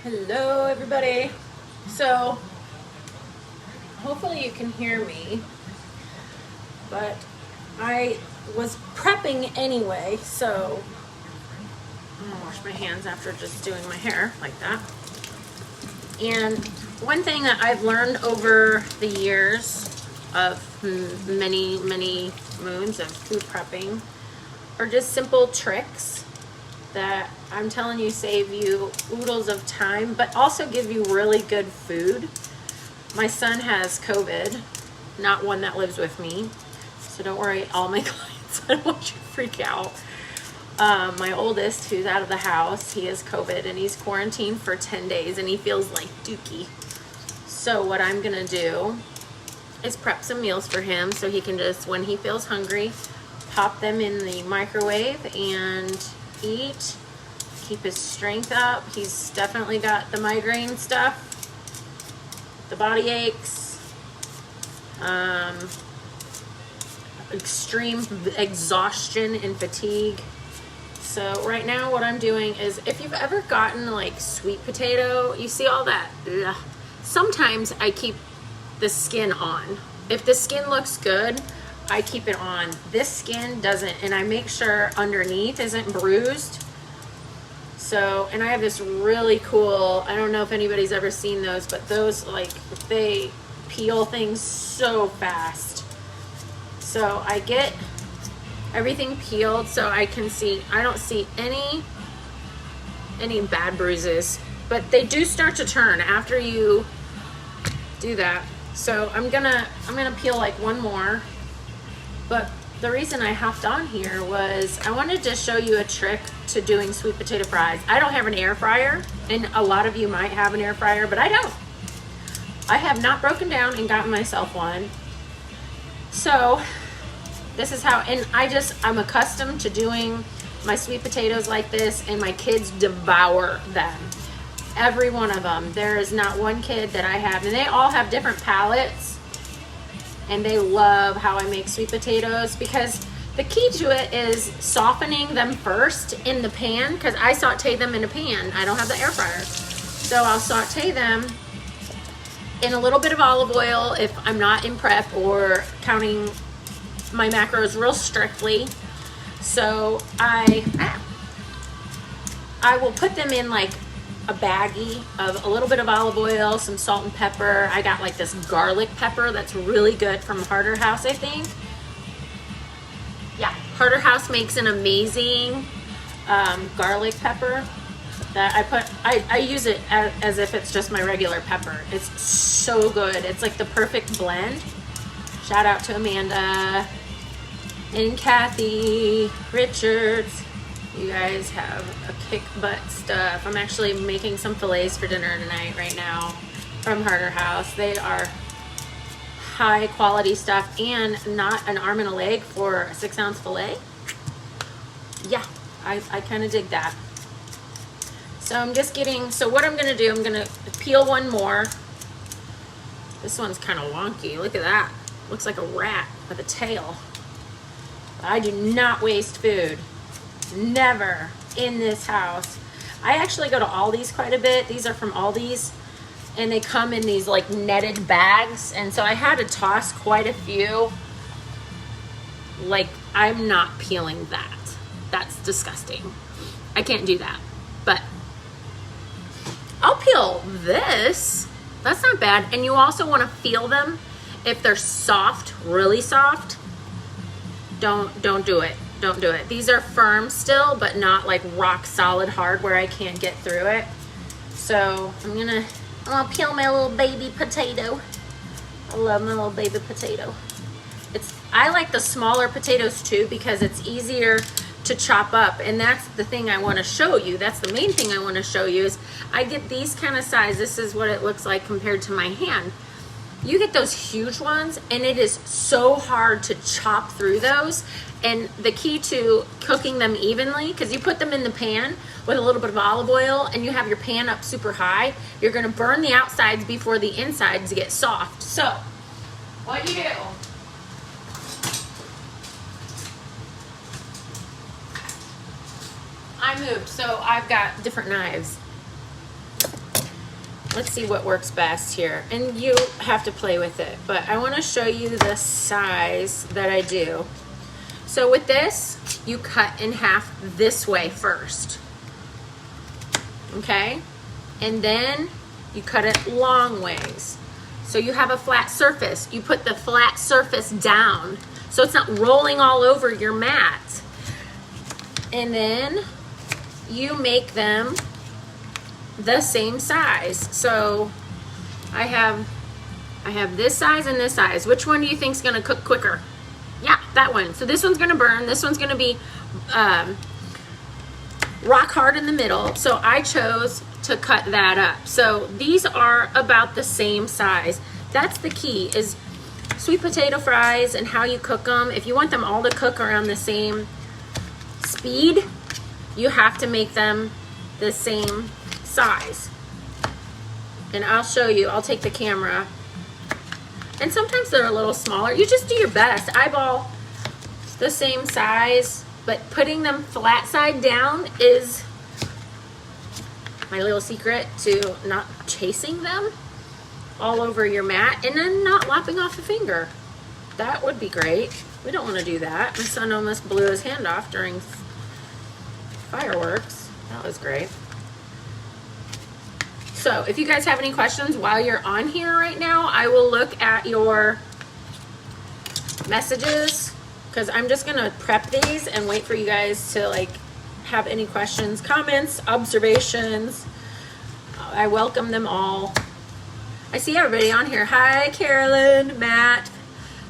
Hello everybody. So hopefully you can hear me, but I was prepping anyway, so I'm gonna wash my hands after just doing my hair like that. And one thing that I've learned over the years of many moons of food prepping are just simple tricks that I'm telling you save you oodles of time, but also give you really good food. My son has COVID, not one that lives with me, so don't worry, all my clients, I don't want you to freak out. My oldest, who's out of the house, he has COVID and he's quarantined for 10 days and he feels like dookie. So what I'm gonna do is prep some meals for him so he can just, when he feels hungry, pop them in the microwave and eat, keep his strength up. He's definitely got the migraine stuff, the body aches, extreme exhaustion and fatigue. So right now what I'm doing is, if you've ever gotten like sweet potato, you see all that, ugh. Sometimes I keep the skin on. If the skin looks good, I keep it on. This skin doesn't, and I make sure underneath isn't bruised. So, and I have this really cool, I don't know if anybody's ever seen those, but those, like, they peel things so fast. So I get everything peeled so I can see, I don't see any bad bruises, but they do start to turn after you do that. So I'm gonna peel like one more. But the reason I hopped on here was I wanted to show you a trick to doing sweet potato fries. I don't have an air fryer, and a lot of you might have an air fryer, but I don't. I have not broken down and gotten myself one. So this is how, and I'm accustomed to doing my sweet potatoes like this, and my kids devour them. Every one of them. There is not one kid that I have, and they all have different palates. And they love how I make sweet potatoes, because the key to it is softening them first in the pan, because I saute them in a pan. I don't have the air fryer. So I'll saute them in a little bit of olive oil if I'm not in prep or counting my macros real strictly. So I will put them in like a baggie of a little bit of olive oil, some salt and pepper. I got like this garlic pepper that's really good from Harder House, I think. Yeah, Harder House makes an amazing garlic pepper that I use it as if it's just my regular pepper. It's so good. It's like the perfect blend. Shout out to Amanda and Kathy Richards. You guys have a kick butt stuff. I'm actually making some fillets for dinner tonight right now from Harder House. They are high quality stuff and not an arm and a leg for a 6-ounce fillet. Yeah, I kind of dig that. So I'm just getting, so what I'm gonna do, I'm gonna peel one more. This one's kind of wonky, look at that. Looks like a rat with a tail. I do not waste food. Never in this house. I actually go to Aldi's quite a bit. These are from Aldi's, and they come in these like netted bags, and so I had to toss quite a few. Like, I'm not peeling that. That's disgusting. I can't do that. But I'll peel this. That's not bad. And you also want to feel them. If they're soft, really soft, don't do it. Don't do it. These are firm still, but not like rock solid hard where I can't get through it. So I'm gonna peel my little baby potato. I love my little baby potato. I like the smaller potatoes too, because it's easier to chop up, and that's the thing I want to show you. That's the main thing I want to show you is I get these kind of size. This is what it looks like compared to my hand. You get those huge ones, and it is so hard to chop through those. And the key to cooking them evenly, because you put them in the pan with a little bit of olive oil and you have your pan up super high, you're going to burn the outsides before the insides get soft. So what you do, I moved, so I've got different knives. let's see what works best here. And you have to play with it, but I want to show you the size that I do. So with this, you cut in half this way first. Okay? And then you cut it long ways. So you have a flat surface. You put the flat surface down so it's not rolling all over your mat. And then you make them the same size. So I have this size and this size. Which one do you think is gonna cook quicker? Yeah, that one. So this one's gonna burn. This one's gonna be rock hard in the middle. So I chose to cut that up. So these are about the same size. That's the key, is sweet potato fries and how you cook them. If you want them all to cook around the same speed, you have to make them the same size. And I'll show you, I'll take the camera. And sometimes they're a little smaller. You just do your best. Eyeball the same size, but putting them flat side down is my little secret to not chasing them all over your mat and then not lopping off a finger. That would be great. We don't want to do that. My son almost blew his hand off during fireworks. That was great. So if you guys have any questions while you're on here right now, I will look at your messages, because I'm just gonna prep these and wait for you guys to like have any questions, comments, observations. I welcome them all. I see everybody on here. Hi, Carolyn, Matt,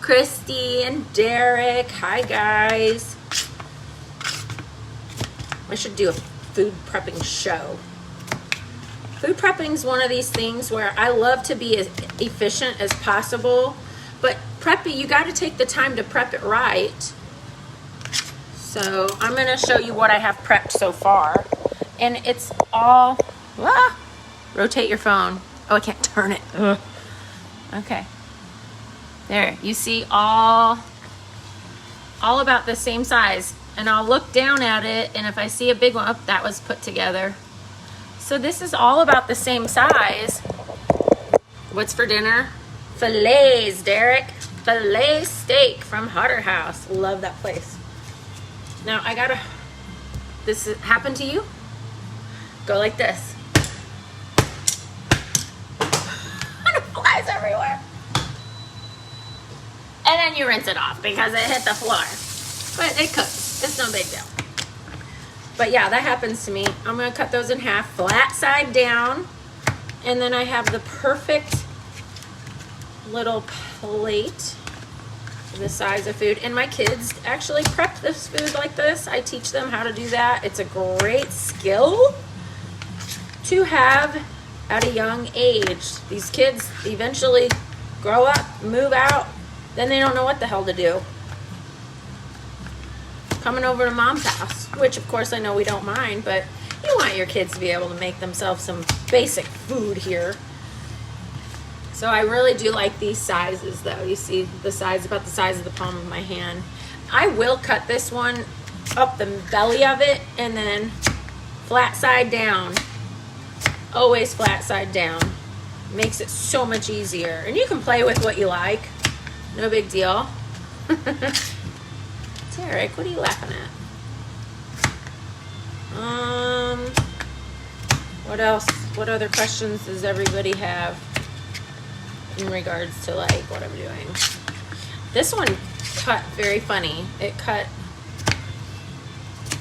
Christy, and Derek. Hi, guys. I should do a food prepping show. Food prepping is one of these things where I love to be as efficient as possible, but prepping, you got to take the time to prep it right. So I'm going to show you what I have prepped so far. And it's all, rotate your phone. Oh, I can't turn it. Ugh. Okay. There, you see all about the same size. And I'll look down at it, and if I see a big one, oh, that was put together. So this is all about the same size. What's for dinner? Fillets, Derek. Filet steak from Hutter House. Love that place. Now I gotta, this happened to you? Go like this. And it flies everywhere. And then you rinse it off because it hit the floor. But it cooks. It's no big deal. But yeah, that happens to me. I'm gonna cut those in half, flat side down. And then I have the perfect little plate the size of food. And my kids actually prep this food like this. I teach them how to do that. It's a great skill to have at a young age. These kids eventually grow up, move out, then they don't know what the hell to do. Coming over to mom's house, which of course I know we don't mind, but you want your kids to be able to make themselves some basic food here. So I really do like these sizes though. You see the size, about the size of the palm of my hand. I will cut this one up the belly of it and then flat side down. Always flat side down. Makes it so much easier. And you can play with what you like. No big deal. Derek, what are you laughing at? What else? What other questions does everybody have in regards to like what I'm doing? This one cut very funny. It cut,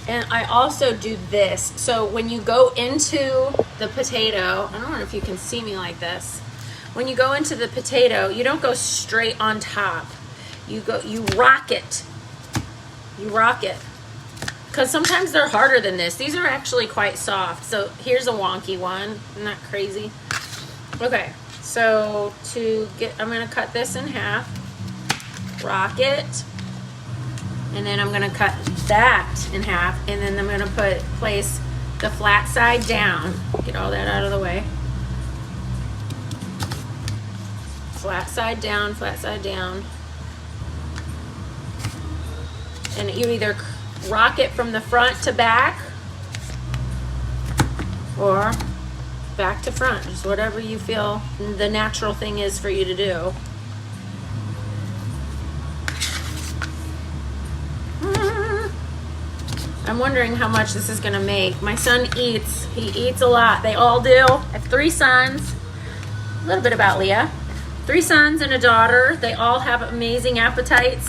and I also do this. So when you go into the potato, I don't know if you can see me like this. When you go into the potato, you don't go straight on top. You rock it. You rock it. Because sometimes they're harder than this. These are actually quite soft. So here's a wonky one. Isn't that crazy? Okay, so I'm going to cut this in half. Rock it. And then I'm going to cut that in half. And then I'm going to place the flat side down. Get all that out of the way. Flat side down, flat side down. And you either rock it from the front to back or back to front, just whatever you feel the natural thing is for you to do. I'm wondering how much this is gonna make. My son eats, he eats a lot. They all do. I have 3 sons. A little bit about Leah. 3 sons and a daughter. They all have amazing appetites.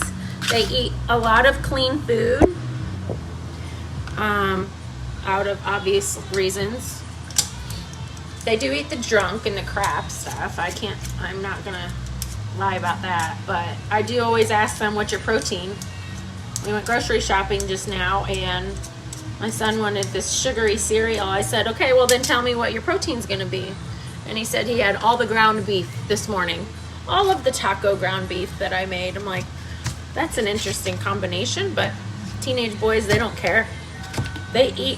They eat a lot of clean food, out of obvious reasons. They do eat the junk and the crap stuff. I'm not gonna lie about that, but I do always ask them, what's your protein? We went grocery shopping just now, and my son wanted this sugary cereal. I said, okay, well then tell me what your protein's gonna be. And he said he had all the ground beef this morning. All of the taco ground beef that I made. I'm like, that's an interesting combination, but teenage boys, they don't care. They eat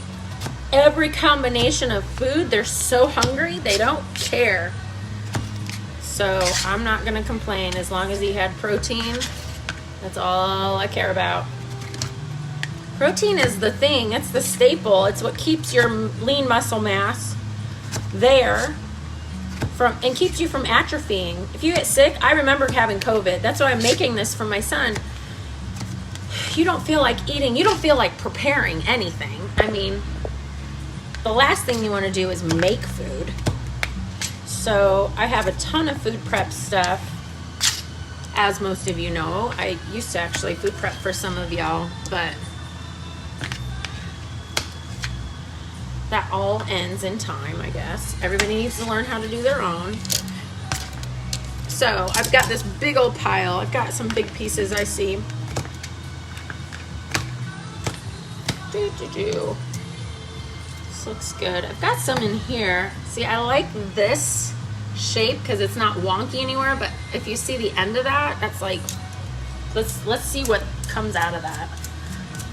every combination of food. They're so hungry, they don't care. So I'm not gonna complain as long as he had protein. That's all I care about. Protein is the thing. It's the staple. It's what keeps your lean muscle mass there and keeps you from atrophying. If you get sick, I remember having COVID. That's why I'm making this for my son. You don't feel like eating. You don't feel like preparing anything. I mean, the last thing you want to do is make food. So I have a ton of food prep stuff. As most of you know, I used to actually food prep for some of y'all, but that all ends in time, I guess. Everybody needs to learn how to do their own. So I've got this big old pile. I've got some big pieces I see. This looks good. I've got some in here. See, I like this shape because it's not wonky anywhere, but if you see the end of that, that's like, let's see what comes out of that.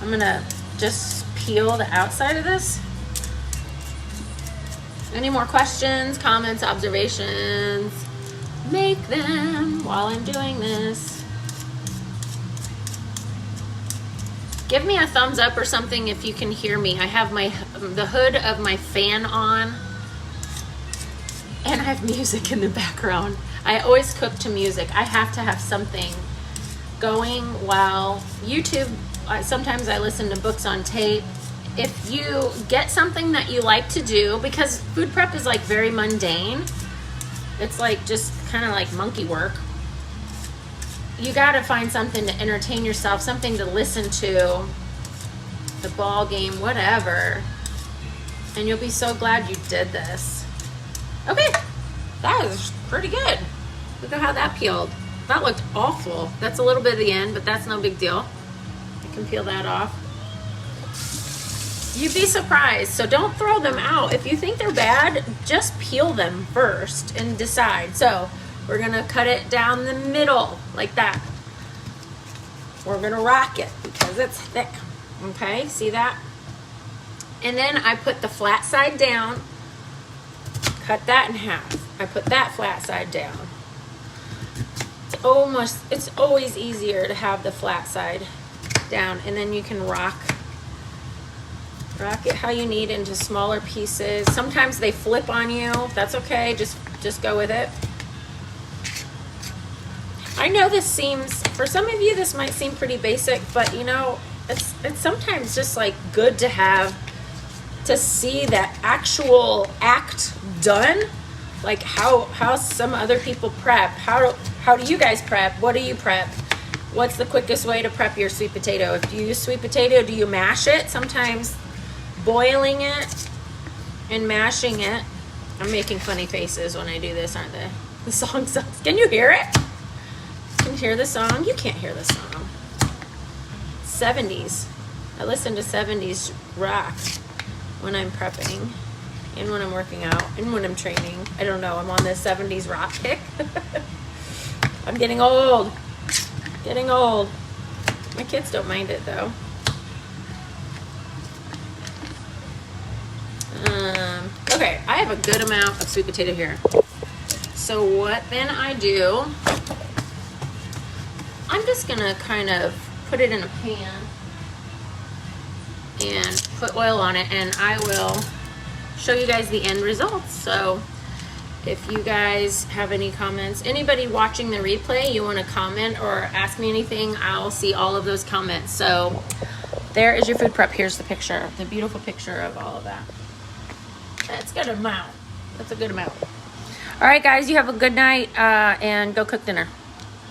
I'm gonna just peel the outside of this. Any more questions, comments, observations? Make them while I'm doing this. Give me a thumbs up or something if you can hear me. I have the hood of my fan on, and I have music in the background. I always cook to music. I have to have something going while YouTube, sometimes I listen to books on tape. If you get something that you like to do, because food prep is like very mundane, it's like just kind of like monkey work. You gotta find something to entertain yourself, something to listen to, the ball game, whatever, and you'll be so glad you did this. Okay, that is pretty good. Look at how that peeled. That looked awful. That's a little bit of the end, but that's no big deal. I can peel that off. You'd be surprised, so don't throw them out. If you think they're bad, just peel them first and decide. So we're gonna cut it down the middle like that. We're gonna rock it because it's thick, okay? See that? And then I put the flat side down, cut that in half. I put that flat side down. It's always easier to have the flat side down, and then you can rock it how you need into smaller pieces. Sometimes they flip on you. That's okay. Just go with it. I know this seems, for some of you, this might seem pretty basic, but you know, it's sometimes just like good to have, to see that actual act done, like how some other people prep. How do you guys prep? What do you prep? What's the quickest way to prep your sweet potato? If you use sweet potato, do you mash it? Sometimes boiling it and mashing it. I'm making funny faces when I do this, aren't they? The song sucks. Can you hear it? Can you hear the song? You can't hear the song. 70s. I listen to 70s rock when I'm prepping and when I'm working out and when I'm training. I don't know. I'm on this 70s rock kick. I'm getting old. Getting old. My kids don't mind it though. Okay, I have a good amount of sweet potato here. So what then I do, I'm just gonna kind of put it in a pan and put oil on it, and I will show you guys the end results. So if you guys have any comments, anybody watching the replay, you want to comment or ask me anything, I'll see all of those comments. So there is your food prep. Here's the picture, the beautiful picture of all of that. That's a good amount. That's a good amount. All right, guys, you have a good night and go cook dinner.